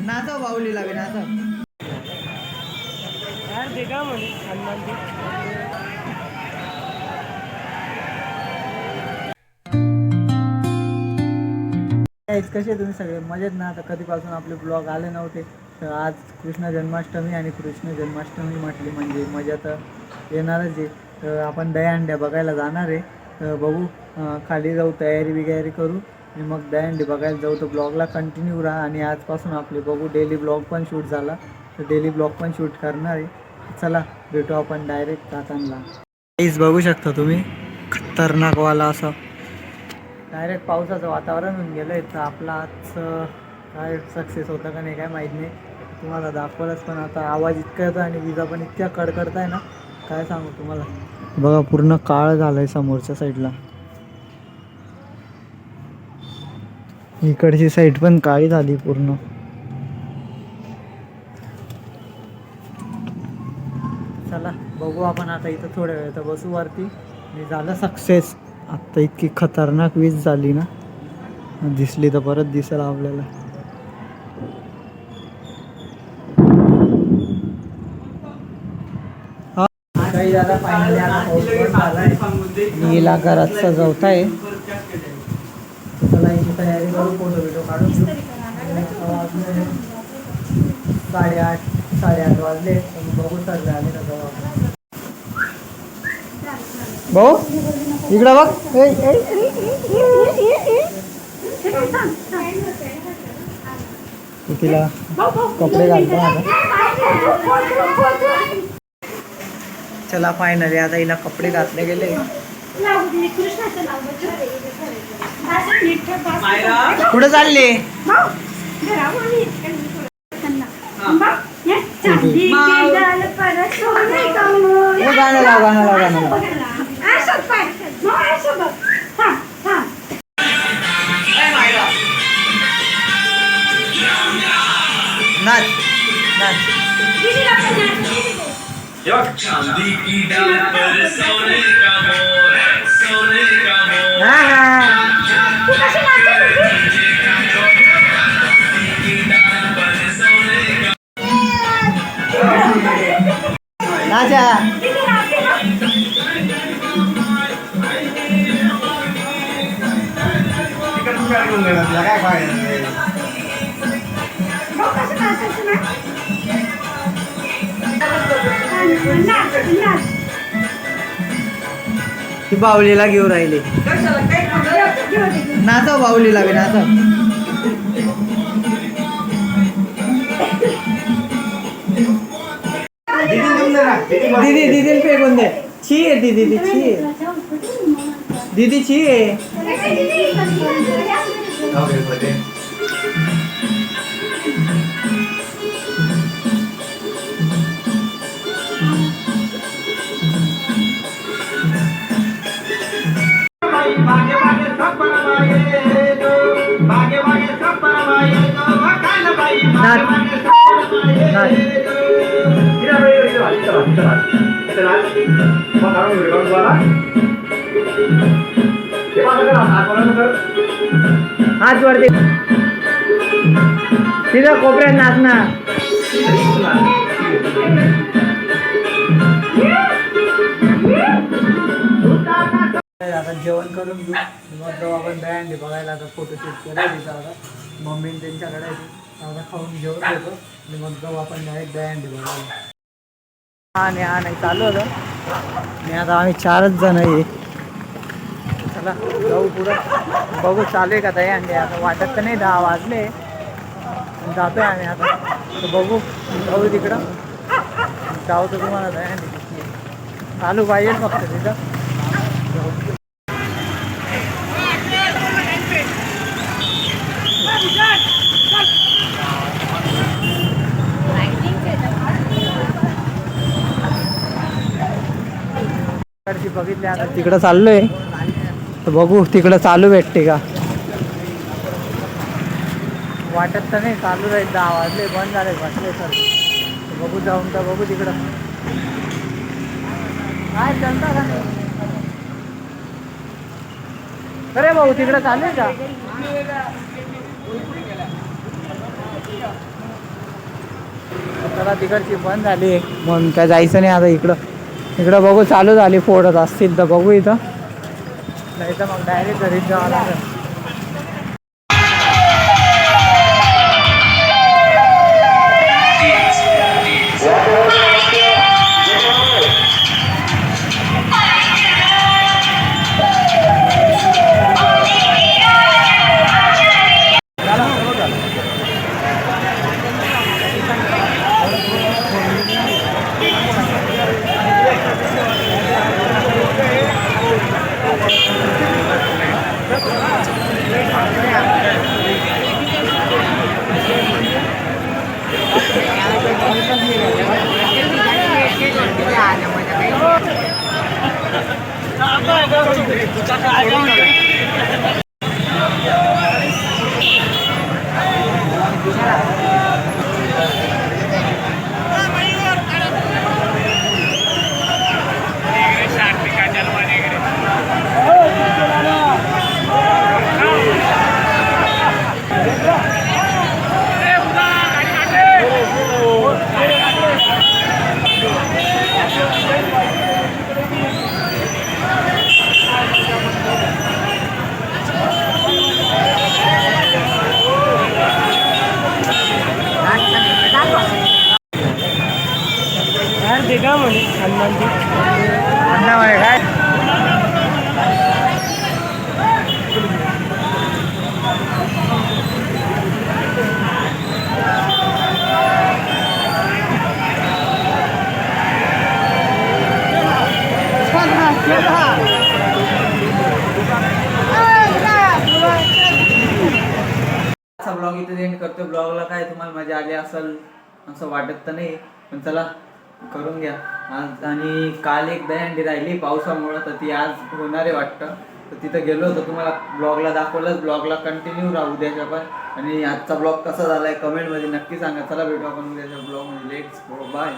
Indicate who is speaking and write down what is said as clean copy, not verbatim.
Speaker 1: नाचा बाहुली लावे नाचा
Speaker 2: यार देखा म्हणे हनुमान जी
Speaker 1: कसे तुम्ही सगळे मजेत ना. आता कधीपासून आपले ब्लॉग आले नव्हते, तर आज कृष्ण जन्माष्टमी आणि कृष्ण जन्माष्टमी म्हटली म्हणजे मजा तर येणारच आहे. तर आपण दहीहंड्या बघायला जाणार आहे. तर बघू, खाली जाऊ, तयारी बियारी करू आणि मग दहीहंडी बघायला जाऊ. तर ब्लॉगला कंटिन्यू राहा आणि आजपासून आपले बघू डेली ब्लॉग पण शूट झाला, तर डेली ब्लॉग पण शूट करणार आहे. चला भेटू आपण डायरेक्ट काकांना. काहीच बघू शकता तुम्ही, खतरनाकवाला असं डायरेक्ट पावसाचं वातावरण होऊन गेलं आहे. तर आपला आज काय सक्सेस होतं का नाही काय माहीत नाही, तुम्हाला दाखवलंच. पण आता आवाज इतका येतो आणि विजा पण इतक्या कडकडत आहे ना, काय सांगू तुम्हाला. बघा पूर्ण काळ झालं आहे समोरच्या साईडला, इकडची साईड पण काळी झाली पूर्ण. चला बघू आपण आता इथं थोड्या वेळ तर बसू वरती आणि झालं सक्सेस. आत्ता इतकी खतरनाक वीज झाली ना, दिसली तर परत दिसेल आपल्याला. काही झाला फायनली आता पाऊस पण झालाय, इलाका रात सजवत आहे. चला याची तयारी करू, फोटो बिटो काढून घेऊ. वाजले 8:30 वाजले. बघू सर आले का जाऊ. भाऊ इकडं बघ, तिला कपडे घालतो आता. चला फायनली आता हिला कपडे घातले गेले. कुठं चालले? गाणं लाव गाणं लाव गाणं लाव. नाच नाच. चांदी की डाल पर सोने का मोर है, सोने का मोर. नाचा. ती बाहुलीला घेऊन राहिली. नाचा बाहुलीला बी नाचा. दीदी दीदी फेकून दे. छी आहे दीदी, ती छी आहे दीदी, छी आहे. हात वरती, तिथं कोपऱ्यात नाचणार. आता जेवण करून घेऊ, मग जाऊ आपण दहीहंडी बघायला. आता फोटोशूट केला तिथं, आता मम्मी त्यांच्याकडे आता खाऊन जेवण घेतो आणि मग जाऊ आपण डायरेक्ट दहीहंडी बघायला. हा नाही चालू होतं आणि आता आम्ही 4च जण आहे. चला जाऊ पुढं, बघू चालू आहे का दहीहंडी. आता वाटत तर नाही 10 वाजले, जातोय आम्ही आता. तर बघू, जाऊ तिकडं, जाऊ तर तुम्हाला दहीहंडी चालू पाहिजे फक्त तिथं. बघितले आता तिकडं चाललोय, तर बघू तिकडं चालू भेटते का. वाटत तर नाही चालू राहील, 10 वाजले, बंद झाले बसले सर. बघू जाऊन तर बघू तिकडं काय चालता का नाही. अरे भाऊ तिकडं चालू आहे का. त्याला तिकडची बंद झाली म्हणून काय जायचं नाही आता इकडं बघू चालू झाली फोडत असतील तर बघू इथं नाही तर मग डायरेक्ट घरीच जावं लागेल.
Speaker 2: ते का म्हणे हनुमानजी
Speaker 1: अन्नामध्ये काय ब्लॉग इथे एंड करतो. ब्लॉगला काय तुम्हाला मजा आली असेल असं वाटत तर नाही पण चला करून घ्या आज. आणि काल एक दहीहंडी राहिली पावसामुळं तर ती आज होणार आहे वाटतं तर तिथं गेलो होतो तुम्हाला ब्लॉगला दाखवलंच. ब्लॉगला कंटिन्यू राहू उद्याच्या पण. आणि आजचा ब्लॉग कसा झाला आहे कमेंटमध्ये नक्की सांगा. चला भेटू आपण उद्याच्या ब्लॉगमध्ये. Let's go bye.